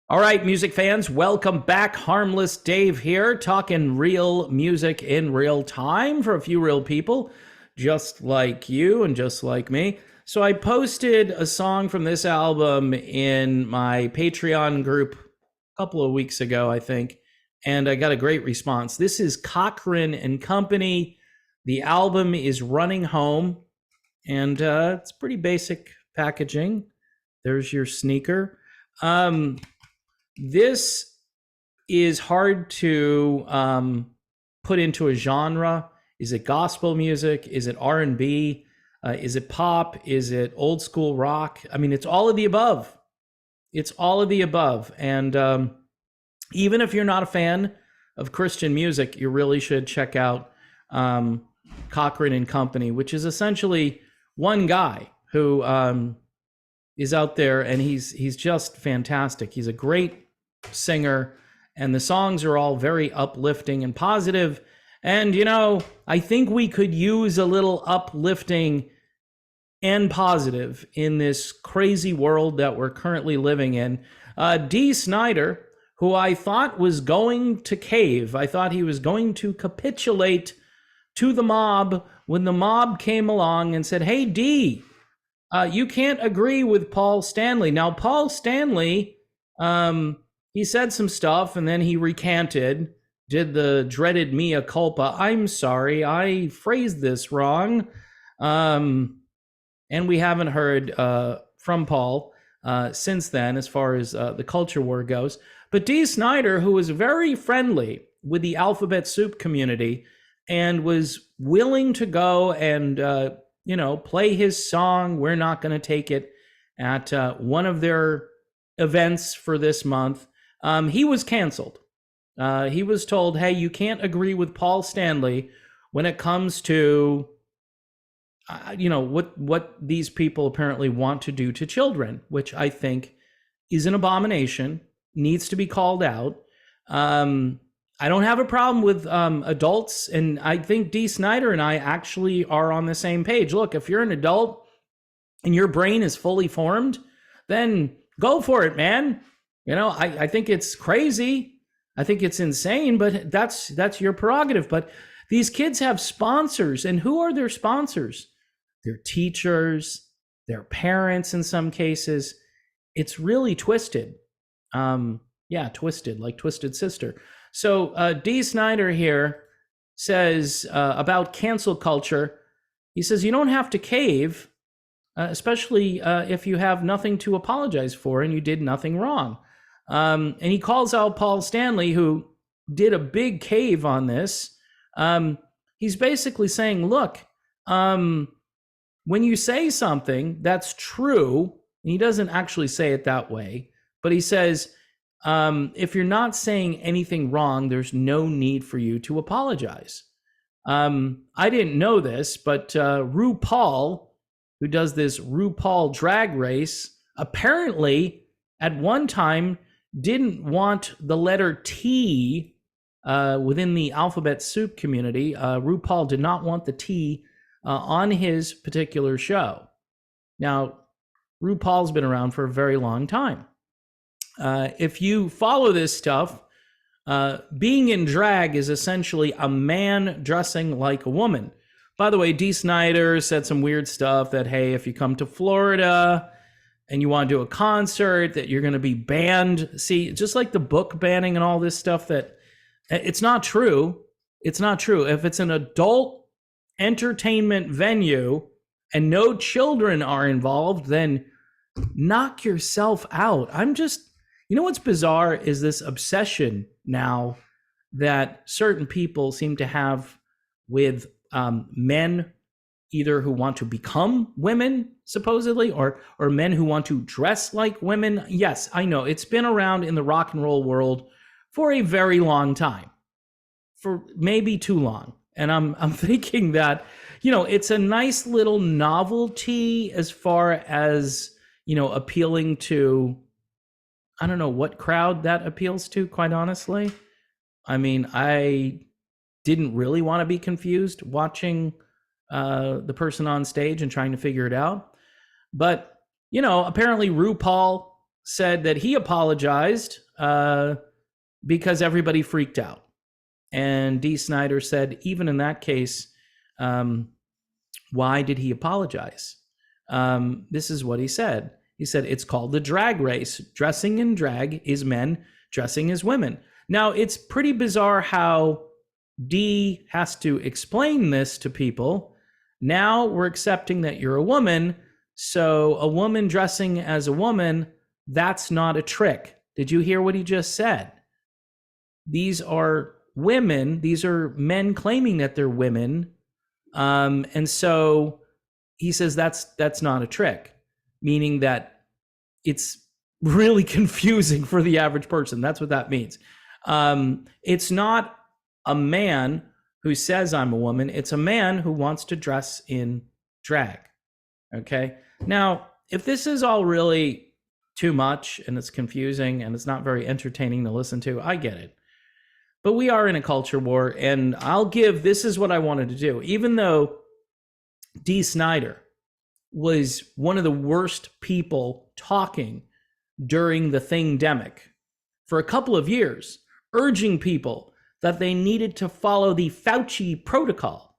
All right, music fans, welcome back. Harmless Dave here, talking real music in real time for a few real people, just like you and just like me. So I posted a song from this album in my Patreon group a couple of weeks ago, I think, and I got a great response. This is Cochrane and Company. The album is Running Home, and it's pretty basic packaging. There's your sneaker. This is hard to put into a genre. Is it gospel music? Is it R&B? Is it pop? Is it old school rock? I mean, it's all of the above. It's all of the above. And even if you're not a fan of Christian music, you really should check out Cochrane and Company, which is essentially one guy who is out there, and he's just fantastic. He's a great singer, and the songs are all very uplifting and positive. And I think we could use a little uplifting and positive in this crazy world that we're currently living in. D. Snider, who I thought was going to cave, I thought he was going to capitulate to the mob when the mob came along and said, "Hey, D, you can't agree with Paul Stanley." Now, Paul Stanley, he said some stuff and then he recanted, did the dreaded mea culpa. "I'm sorry, I phrased this wrong." And we haven't heard from Paul since then, as far as the culture war goes. But D. Snider, who was very friendly with the Alphabet Soup community and was willing to go and play his song, "We're Not Gonna Take It," at one of their events for this month, he was canceled. He was told, "Hey, you can't agree with Paul Stanley when it comes to what these people apparently want to do to children," which I think is an abomination, needs to be called out. I don't have a problem with adults, and I think D. Snider and I actually are on the same page. Look, if you're an adult and your brain is fully formed, then go for it, man. I think it's crazy. I think it's insane, but that's your prerogative. But these kids have sponsors, and who are their sponsors? Their teachers, their parents in some cases. It's really twisted. Twisted, like Twisted Sister. So D. Snider here says about cancel culture, he says, you don't have to cave, especially if you have nothing to apologize for and you did nothing wrong. And he calls out Paul Stanley, who did a big cave on this. He's basically saying, look, when you say something that's true, and he doesn't actually say it that way, but he says, if you're not saying anything wrong, there's no need for you to apologize. I didn't know this, but RuPaul, who does this RuPaul drag race, apparently at one time didn't want the letter T within the Alphabet Soup community. RuPaul did not want the T on his particular show. Now, RuPaul's been around for a very long time. If you follow this stuff, being in drag is essentially a man dressing like a woman. By the way, D. Snider said some weird stuff that, hey, if you come to Florida and you want to do a concert, that you're going to be banned. See, just like the book banning and all this stuff, that it's not true. It's not true. If it's an adult entertainment venue and no children are involved, then knock yourself out. What's bizarre is this obsession now that certain people seem to have with men, either who want to become women, supposedly, or men who want to dress like women. Yes, I know it's been around in the rock and roll world for a very long time, for maybe too long. And I'm thinking that, it's a nice little novelty as far as, appealing to, I don't know what crowd that appeals to, quite honestly. I mean, I didn't really want to be confused watching the person on stage and trying to figure it out. But, apparently RuPaul said that he apologized because everybody freaked out. And Dee Snider said, even in that case, why did he apologize? This is what he said. He said, it's called the drag race. Dressing in drag is men dressing as women. Now, it's pretty bizarre how Dee has to explain this to people. Now we're accepting that you're a woman. So a woman dressing as a woman, that's not a trick. Did you hear what he just said? These are women. These are men claiming that they're women. And so he says that's not a trick, meaning that it's really confusing for the average person. That's what that means. It's not a man who says I'm a woman. It's a man who wants to dress in drag. Okay. Now, if this is all really too much and it's confusing and it's not very entertaining to listen to, I get it. But we are in a culture war, and this is what I wanted to do. Even though Dee Snider was one of the worst people talking during the thingdemic for a couple of years, urging people that they needed to follow the Fauci protocol.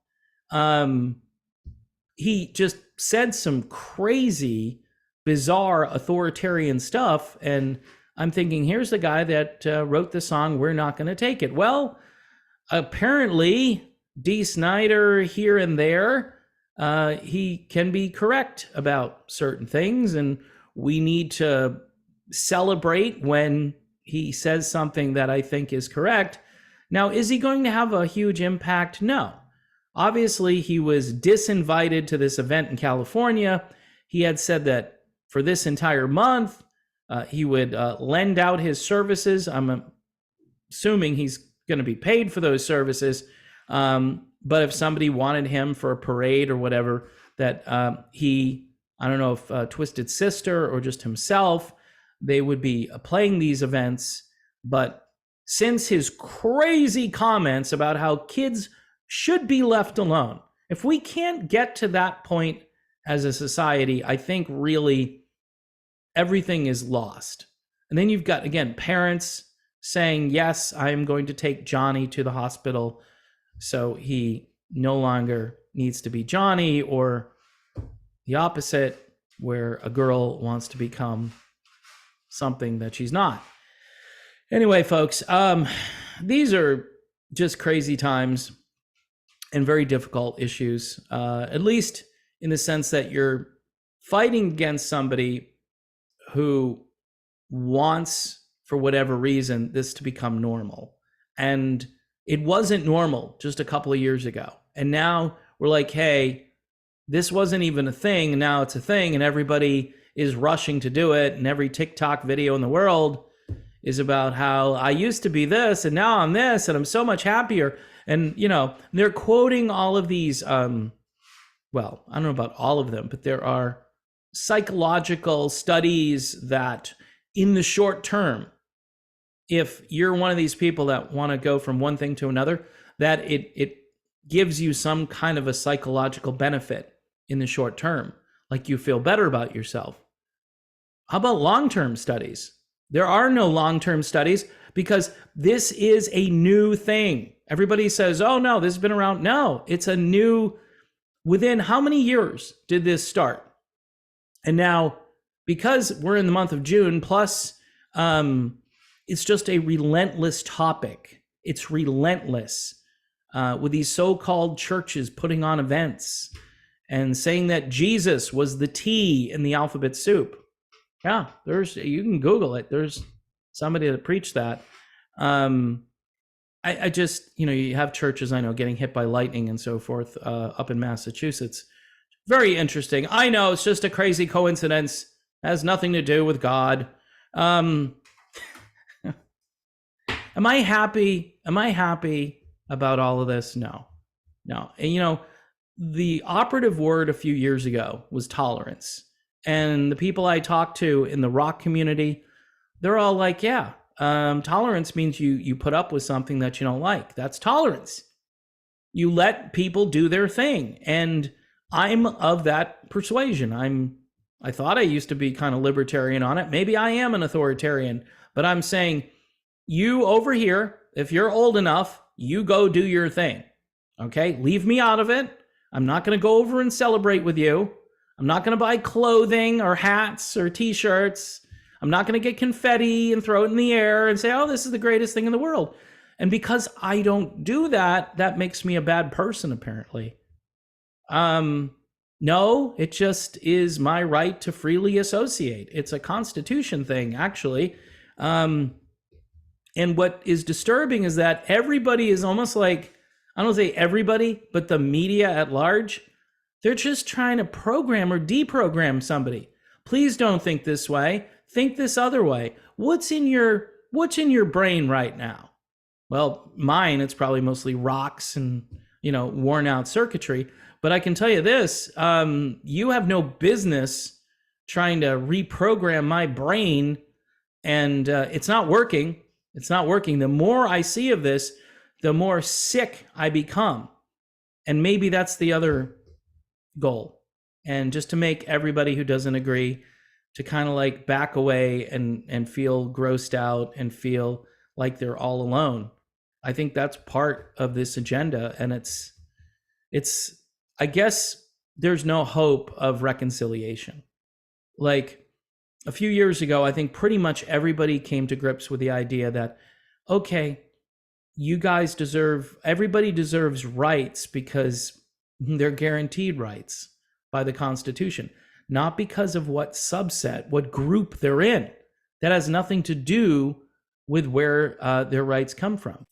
He just said some crazy, bizarre, authoritarian stuff, and I'm thinking, here's the guy that wrote the song, We're Not Gonna Take It. Well, apparently, Dee Snider here and there, he can be correct about certain things, and we need to celebrate when he says something that I think is correct. Now, is he going to have a huge impact? No. Obviously, he was disinvited to this event in California. He had said that for this entire month, he would lend out his services. I'm assuming he's going to be paid for those services. But if somebody wanted him for a parade or whatever, that I don't know if Twisted Sister or just himself, they would be playing these events. But since his crazy comments about how kids should be left alone, if we can't get to that point as a society, I think really everything is lost. And then you've got, again, parents saying, yes, I am going to take Johnny to the hospital so he no longer needs to be Johnny, or the opposite, where a girl wants to become something that she's not. Anyway, folks, these are just crazy times and very difficult issues, at least in the sense that you're fighting against somebody who wants, for whatever reason, this to become normal. And it wasn't normal just a couple of years ago. And now we're like, hey, this wasn't even a thing, and now it's a thing, and everybody is rushing to do it. And every TikTok video in the world is about how I used to be this, and now I'm this, and I'm so much happier. And, they're quoting all of these, well, I don't know about all of them, but there are psychological studies that in the short term, if you're one of these people that want to go from one thing to another, that it gives you some kind of a psychological benefit in the short term, like you feel better about yourself. How about long-term studies? There are no long-term studies because this is a new thing. Everybody says, oh no, this has been around. No, it's a new, within how many years did this start? And now, because we're in the month of June, plus it's just a relentless topic. It's relentless with these so-called churches putting on events and saying that Jesus was the T in the alphabet soup. Yeah, you can Google it. There's somebody that preached that. I just, you have churches I know getting hit by lightning and so forth up in Massachusetts. Very interesting. I know it's just a crazy coincidence. It has nothing to do with God. Am I happy? Am I happy about all of this? No. And the operative word a few years ago was tolerance. And the people I talked to in the rock community, they're all like, yeah, tolerance means you put up with something that you don't like. That's tolerance. You let people do their thing. And I'm of that persuasion. I'm I thought I used to be kind of libertarian on it. Maybe I am an authoritarian, but I'm saying you over here, if you're old enough, you go do your thing. Okay? Leave me out of it. I'm not going to go over and celebrate with you. I'm not going to buy clothing or hats or t-shirts. I'm not going to get confetti and throw it in the air and say, oh, this is the greatest thing in the world. And because I don't do that, that makes me a bad person, apparently. No, it just is my right to freely associate. It's a Constitution thing, actually. And what is disturbing is that everybody is almost like, I don't say everybody, but the media at large, they're just trying to program or deprogram somebody. Please don't think this way. Think this other way. What's in your brain right now? Well, mine, it's probably mostly rocks and, worn out circuitry. But I can tell you this, you have no business trying to reprogram my brain, and it's not working. It's not working. The more I see of this, the more sick I become. And maybe that's the other goal. And just to make everybody who doesn't agree to kind of like back away and feel grossed out and feel like they're all alone. I think that's part of this agenda. And it's I guess there's no hope of reconciliation. Like a few years ago, I think pretty much everybody came to grips with the idea that, okay, everybody deserves rights because they're guaranteed rights by the Constitution, not because of what subset, what group they're in. That has nothing to do with where their rights come from.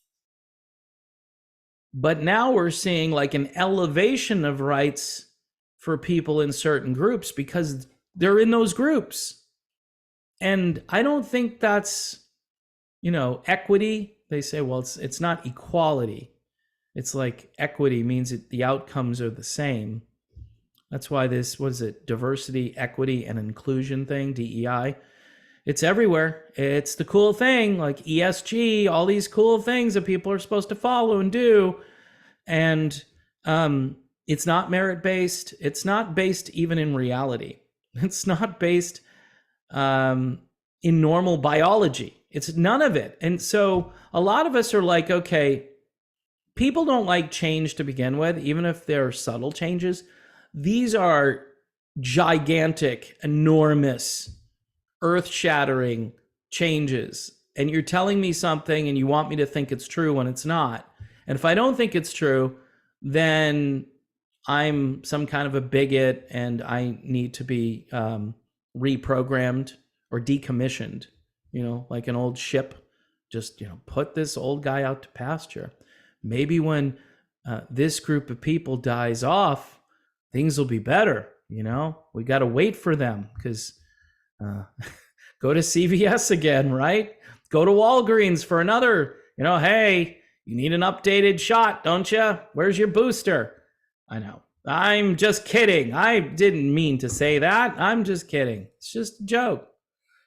But now we're seeing like an elevation of rights for people in certain groups because they're in those groups. And I don't think that's, equity. They say, well, it's not equality. It's like equity means that the outcomes are the same. That's why this, what is it, diversity, equity, and inclusion thing, DEI, it's everywhere. It's the cool thing, like ESG, all these cool things that people are supposed to follow and do. And it's not merit-based. It's not based even in reality. It's not based in normal biology. It's none of it. And so a lot of us are like, okay, people don't like change to begin with, even if they're subtle changes. These are gigantic, enormous, earth-shattering changes. And you're telling me something and you want me to think it's true when it's not. And if I don't think it's true, then I'm some kind of a bigot and I need to be reprogrammed or decommissioned, like an old ship. Just, put this old guy out to pasture. Maybe when this group of people dies off, things will be better. We got to wait for them because go to CVS again, right? Go to Walgreens for another, hey, you need an updated shot, don't you? Where's your booster? I know. I'm just kidding. I didn't mean to say that. I'm just kidding. It's just a joke.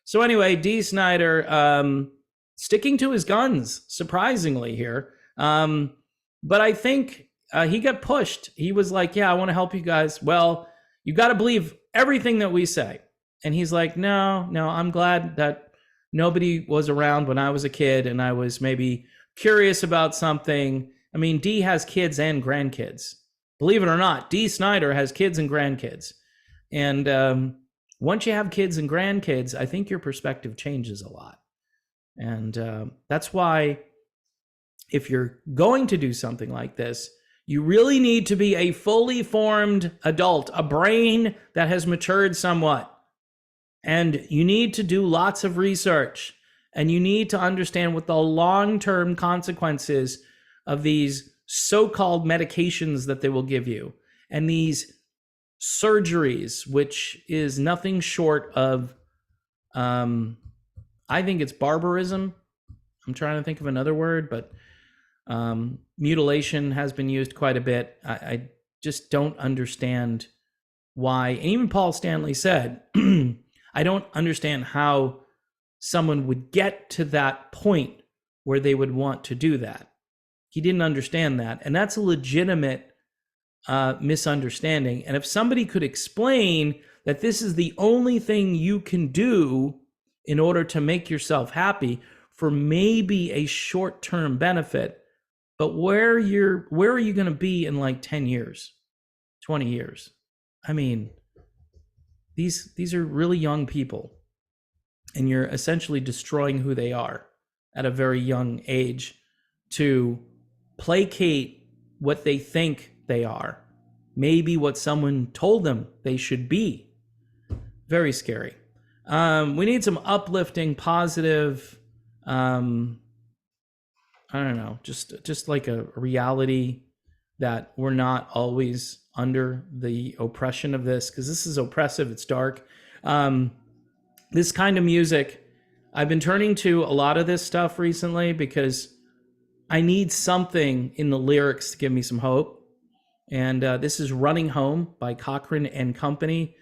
So anyway, D. Snider sticking to his guns, surprisingly here. But I think he got pushed. He was like, yeah, I want to help you guys. Well, you got to believe everything that we say. And he's like, no, I'm glad that nobody was around when I was a kid and I was maybe curious about something. I mean, D has kids and grandkids. Believe it or not, D. Snider has kids and grandkids. And once you have kids and grandkids, I think your perspective changes a lot. And that's why if you're going to do something like this, you really need to be a fully formed adult, a brain that has matured somewhat. And you need to do lots of research. And you need to understand what the long-term consequences of these so-called medications that they will give you and these surgeries, which is nothing short of, I think it's barbarism. I'm trying to think of another word, but mutilation has been used quite a bit. I just don't understand why. And even Paul Stanley said, I don't understand how someone would get to that point where they would want to do that. He didn't understand that. And that's a legitimate misunderstanding. And if somebody could explain that this is the only thing you can do in order to make yourself happy for maybe a short-term benefit. But where are you going to be in like 10 years, 20 years? I mean, these are really young people, and you're essentially destroying who they are at a very young age to placate what they think they are, maybe what someone told them they should be. Very scary. We need some uplifting, positive, I don't know, just like a reality that we're not always under the oppression of this, because this is oppressive, it's dark. This kind of music, I've been turning to a lot of this stuff recently because I need something in the lyrics to give me some hope. And this is Running Home by Cochran and Company.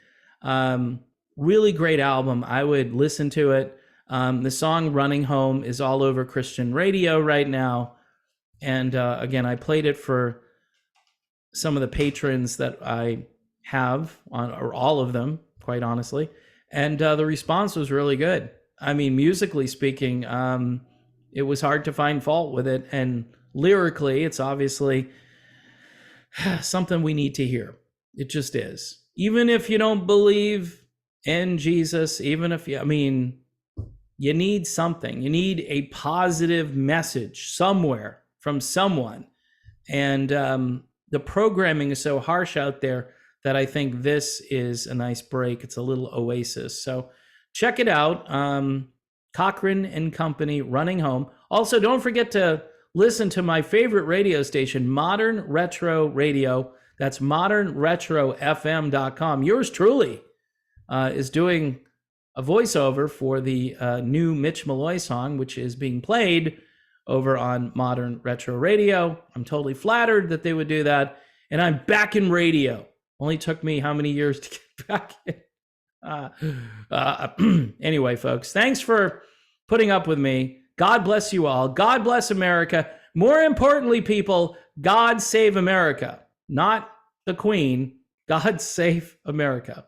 Really great album. I would listen to it. The song Running Home is all over Christian radio right now. And again, I played it for some of the patrons that I have, or all of them, quite honestly. And the response was really good. I mean, musically speaking, it was hard to find fault with it. And lyrically, it's obviously something we need to hear. It just is. Even if you don't believe in Jesus, even if you need something. You need a positive message somewhere from someone. And the programming is so harsh out there that I think this is a nice break. It's a little oasis. So check it out. Cochran and Company, Running Home. Also, don't forget to listen to my favorite radio station, Modern Retro Radio. That's modernretrofm.com. Yours truly is doing a voiceover for the new Mitch Malloy song, which is being played over on Modern Retro Radio. I'm totally flattered that they would do that. And I'm back in radio. Only took me how many years to get back in? Anyway, folks, thanks for putting up with me. God bless you all. God bless America. More importantly, people, God save America. Not the Queen. God save America.